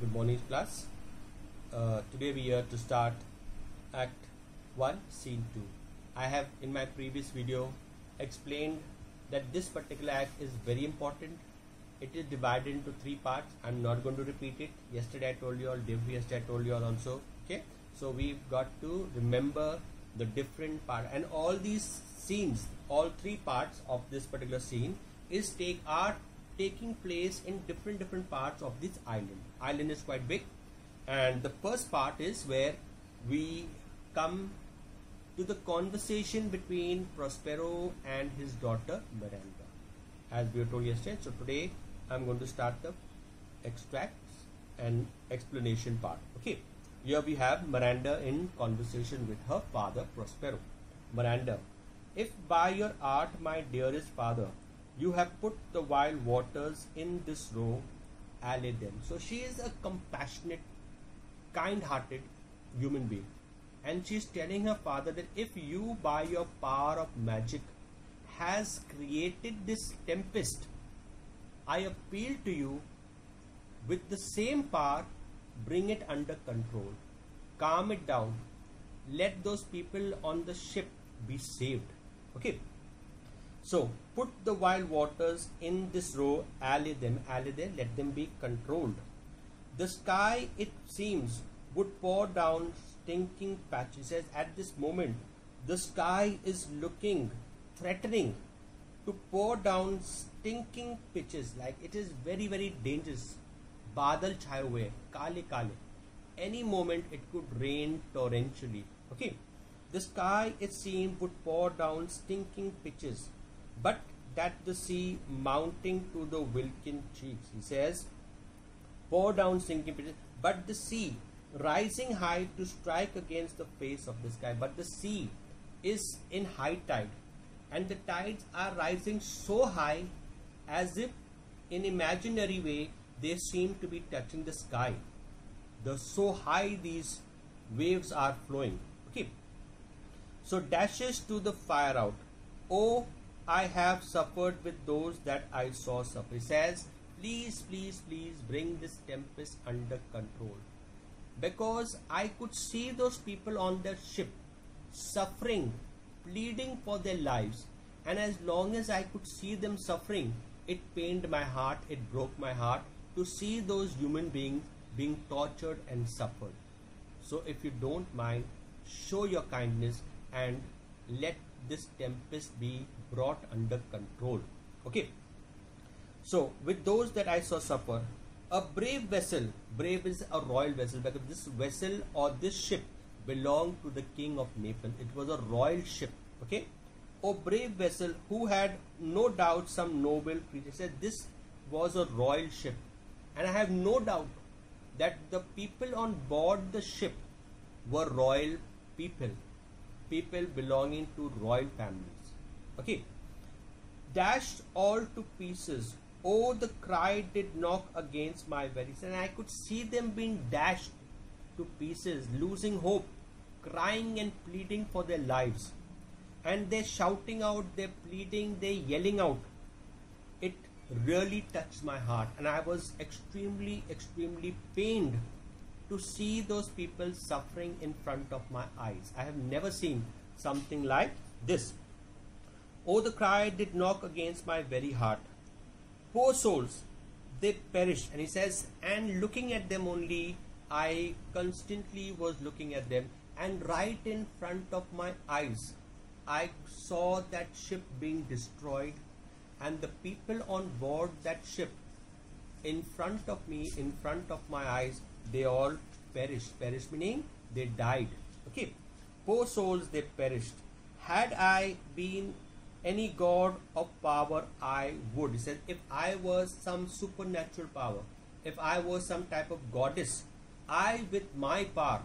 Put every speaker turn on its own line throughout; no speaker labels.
Good morning, class. Today we are to start Act 1, Scene 2. I have in my previous video explained that this particular act is very important. It is divided into 3 parts. I'm not going to repeat it. Yesterday I told you all, yesterday I told you all also. Okay, so we've got to remember the different part, and all these scenes, all 3 parts of this particular scene are taking place in different parts of this island. Island is quite big, and the first part is where we come to the conversation between Prospero and his daughter Miranda, as we were told yesterday. So today I'm going to start the extracts and explanation part. Okay, here we have Miranda in conversation with her father Prospero. Miranda: if by your art, my dearest father, you have put the wild waters in this row, allay them. So she is a compassionate, kind-hearted human being, and she is telling her father that if you by your power of magic has created this tempest, I appeal to you, with the same power, bring it under control, calm it down, let those people on the ship be saved. Okay, so put the wild waters in this row, allay them, let them be controlled. The sky, it seems, would pour down stinking patches. Says at this moment the sky is looking threatening to pour down stinking pitches, like it is very dangerous. Badal chaye hue, kale kale, any moment it could rain torrentially. Okay, the sky, it seemed, would pour down stinking pitches, but that the sea mounting to the Wilkin cheeks. He says, pour down stinking pitches, but the sea rising high to strike against the face of the sky. But the sea is in high tide, and the tides are rising so high as if in imaginary way they seem to be touching the sky. So high these waves are flowing. Okay, so dashes to the fire out. Oh, I have suffered with those that I saw suffer. He says, please bring this tempest under control, because I could see those people on the ship suffering, pleading for their lives, and as long as I could see them suffering, it pained my heart, it broke my heart to see those human beings being tortured and suffered. So if you don't mind, show your kindness and let this tempest be brought under control. Okay, so with those that I saw suffer, a brave vessel, brave is a royal vessel, because this vessel or this ship belonged to the king of Naples. It was a royal ship. Okay, oh brave vessel, who had no doubt some noble creature. Said this was a royal ship, and I have no doubt that the people on board the ship were royal people belonging to royal families. Okay, dashed all to pieces. Oh, the cry did knock against my very soul. And I could see them being dashed to pieces, losing hope, crying and pleading for their lives. And they're shouting out, they're pleading, they're yelling out. It really touched my heart, and I was extremely pained to see those people suffering in front of my eyes. I have never seen something like this. Oh, the cry did knock against my very heart. Poor souls, they perished. And he says, and looking at them only, I constantly was looking at them, and right in front of my eyes, I saw that ship being destroyed, and the people on board that ship in front of me, in front of my eyes, they all perished. Perished meaning they died. Okay, poor souls, they perished. Had I been any god of power, I would. He said, if I was some supernatural power, if I was some type of goddess, I with my power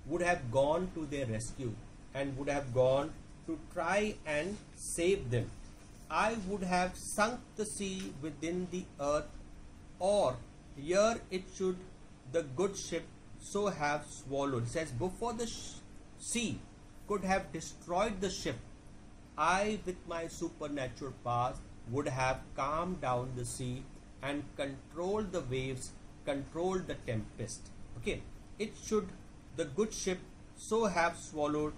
would have gone to their rescue and would have gone to try and save them. I would have sunk the sea within the earth, or here it should the good ship so have swallowed. It says, before the sea could have destroyed the ship, I with my supernatural powers would have calmed down the sea and controlled the waves controlled the tempest. Okay, it should the good ship so have swallowed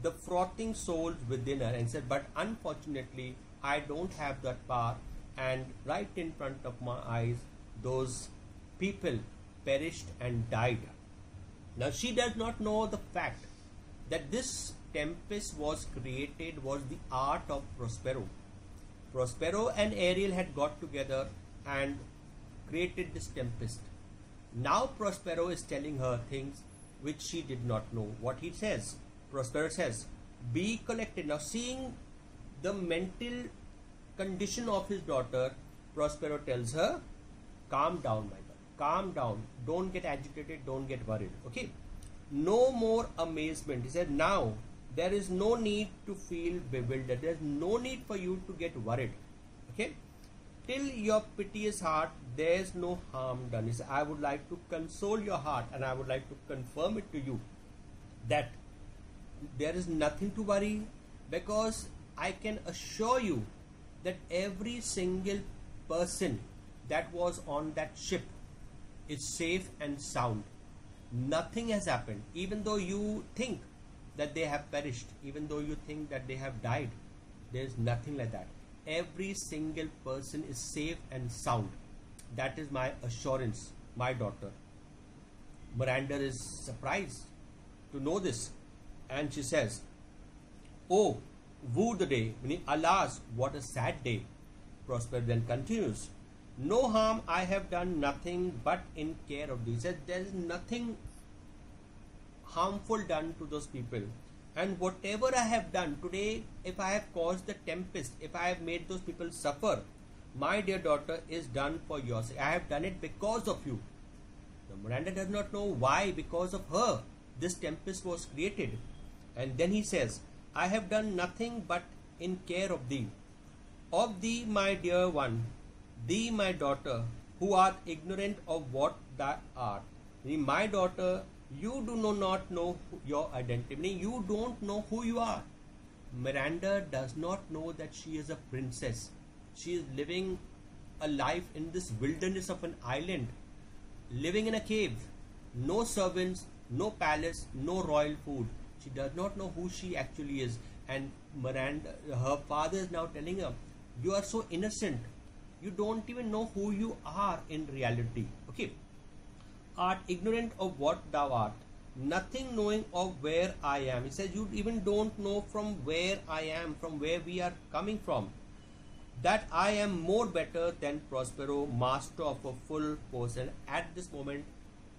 the frothing souls within her, and said, but unfortunately I don't have that power, and right in front of my eyes those people perished and died. Now she does not know the fact that this tempest was the art of Prospero. Prospero and Ariel had got together and created this tempest. Now Prospero is telling her things which she did not know. What he says, Prospero says, be collected. Now seeing the mental condition of his daughter, Prospero tells her, calm down, my girl, calm down, don't get agitated, don't get worried. Okay, no more amazement. He said, now there is no need to feel bewildered, there is no need for you to get worried. Okay, till your piteous heart, there is no harm done. He said, I would like to console your heart, and I would like to confirm it to you that there is nothing to worry, because I can assure you that every single person that was on that ship is safe and sound. Nothing has happened. Even though you think that they have perished, even though you think that they have died, there is nothing like that. Every single person is safe and sound. That is my assurance, my daughter. Miranda is surprised to know this, and she says, oh, woe the day, meaning alas, what a sad day. Prospero then continues, no harm I have done, nothing but in care of thee. He said, there is nothing harmful done to those people, and whatever I have done today, if I have caused the tempest, if I have made those people suffer, my dear daughter, is done for your sake. I have done it because of you. Now, Miranda does not know why, because of her, this tempest was created. And then he says, I have done nothing but in care of thee. Of thee, my dear one, thee, my daughter, who art ignorant of what thou art. Meaning, my daughter, you do not know your identity. Meaning, you don't know who you are. Miranda does not know that she is a princess. She is living a life in this wilderness of an island, living in a cave. No servants, no palace, no royal food. She does not know who she actually is. And Miranda, her father is now telling her, you are so innocent. You don't even know who you are in reality. Okay. Art ignorant of what thou art, nothing knowing of where I am. He says, you even don't know from where I am, from where we are coming from. That I am more better than Prospero, master of a full force. And at this moment,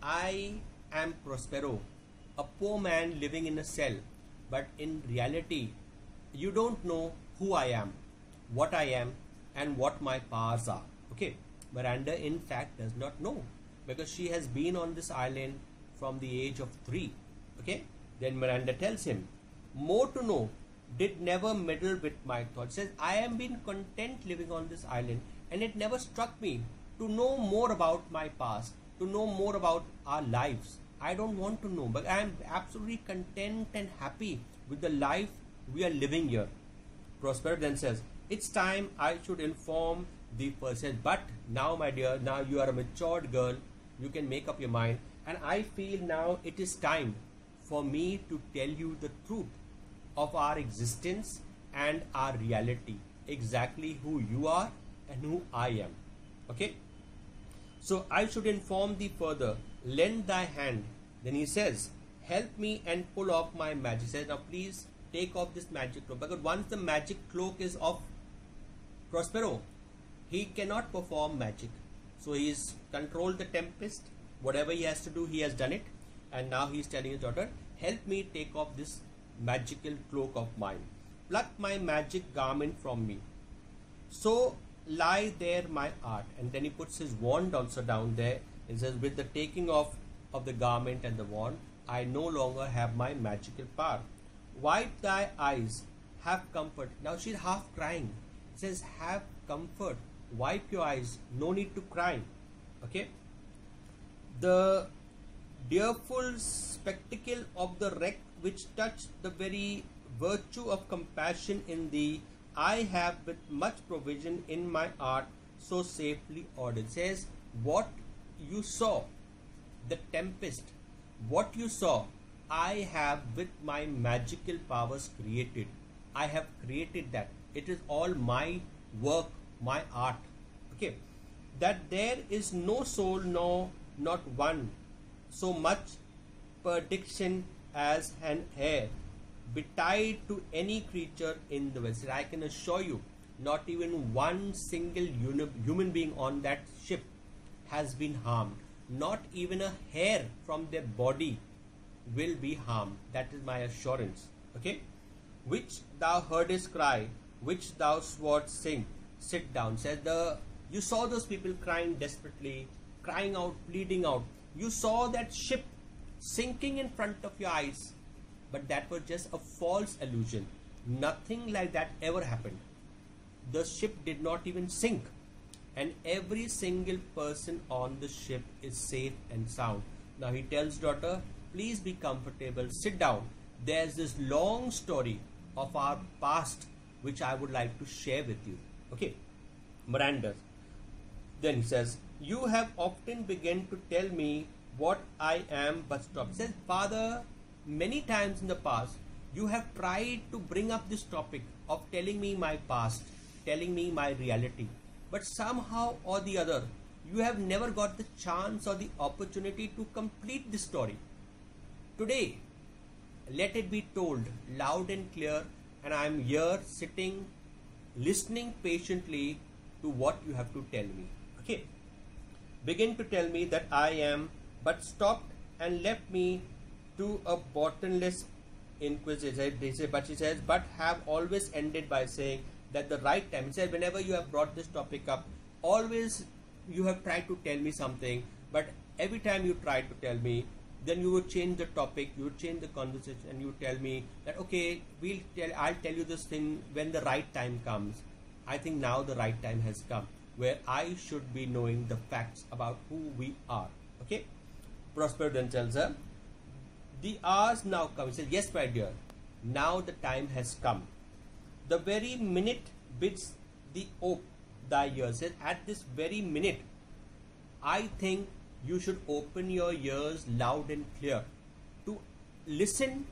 I am Prospero, a poor man living in a cell. But in reality, you don't know who I am, what I am, and what my powers are. Okay, Miranda in fact does not know, because she has been on this island from the age of 3. Okay, then Miranda tells him, more to know, did never meddle with my thoughts. Says, I am been content living on this island, and it never struck me to know more about my past, to know more about our lives. I don't want to know, but I am absolutely content and happy with the life we are living here. Prospero then says, it's time I should inform the person. But now, my dear, now you are a matured girl, you can make up your mind, and I feel now it is time for me to tell you the truth of our existence and our reality, exactly who you are and who I am. Okay, so I should inform thee further, lend thy hand. Then he says, help me and pull off my magic. He says, now please take off this magic cloak, because once the magic cloak is off Prospero, he cannot perform magic. So he's controlled the tempest. Whatever he has to do, he has done it. And now he's telling his daughter, help me take off this magical cloak of mine. Pluck my magic garment from me. So lie there my art. And then he puts his wand also down there. It says, with the taking off of the garment and the wand, I no longer have my magical power. Wipe thy eyes, have comfort. Now she's half crying. It says, have comfort. Wipe your eyes. No need to cry. Okay. The fearful spectacle of the wreck which touched the very virtue of compassion in thee, I have with much provision in my art so safely ordered. It says, what you saw the tempest, what you saw, I have with my magical powers created. I have created that. It is all my work, my art. Okay, that there is no soul, no, not one, so much prediction as an hair be tied to any creature in the vessel. I can assure you, not even one single human being on that ship has been harmed. Not even a hair from their body will be harmed. That is my assurance. Okay, which thou heardest cry, which thou swordst sing, sit down. Says you saw those people crying desperately, crying out, pleading out. You saw that ship sinking in front of your eyes, but that was just a false illusion. Nothing like that ever happened. The ship did not even sink, and every single person on the ship is safe and sound. Now he tells daughter, please be comfortable, sit down. There's this long story of our past which I would like to share with you. Okay, Miranda. Then he says, you have often begun to tell me what I am, but stop. He says, Father, many times in the past, you have tried to bring up this topic of telling me my past, telling me my reality. But somehow or the other, you have never got the chance or the opportunity to complete this story. Today, let it be told loud and clear, and I am here sitting, listening patiently to what you have to tell me. Okay. Begin to tell me that I am, but stopped and left me to a bottomless inquisition. But she says, but have always ended by saying that the right time. He said, whenever you have brought this topic up, always you have tried to tell me something, but every time you try to tell me, then you would change the topic, you would change the conversation, and you would tell me that, okay, I'll tell you this thing when the right time comes. I think now the right time has come, where I should be knowing the facts about who we are. Okay? Prospero then tells her, the hours now come. He says, yes, my dear, now the time has come. The very minute bids thee ope thy ears. Says, at this very minute, I think you should open your ears loud and clear to listen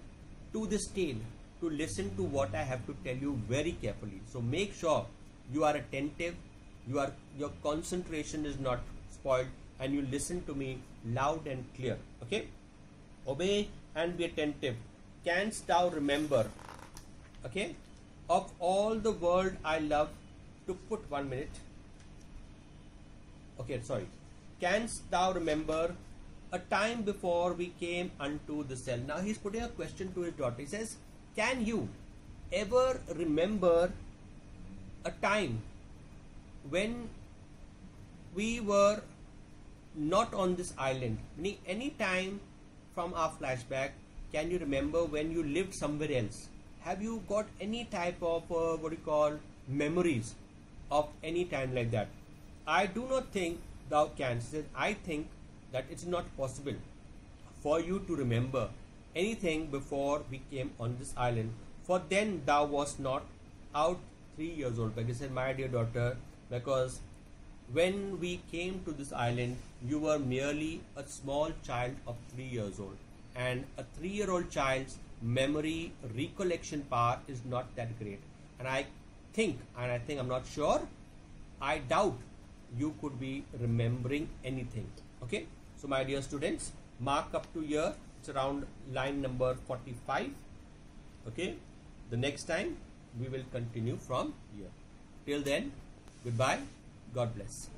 to this tale, to listen to what I have to tell you very carefully. So make sure you are attentive, your concentration is not spoiled, and you listen to me loud and clear. Okay? Obey and be attentive. Canst thou remember, okay, of all the world I love, to put 1 minute. Okay, sorry. Canst thou remember a time before we came unto the cell? Now he's putting a question to his daughter. He says, can you ever remember a time when we were not on this island? Any time from our flashback, can you remember when you lived somewhere else? Have you got any type of memories of any time like that? I do not think thou canst. I think that it's not possible for you to remember anything before we came on this island, for then thou was not out 3 years old. But he said, my dear daughter, because when we came to this island, you were merely a small child of 3 years old, and a 3-year-old child's memory recollection power is not that great. And I think, I'm not sure, I doubt you could be remembering anything. Okay, so my dear students, mark up to here. It's around line number 45. Okay, the next time we will continue from here. Till then, goodbye. God bless.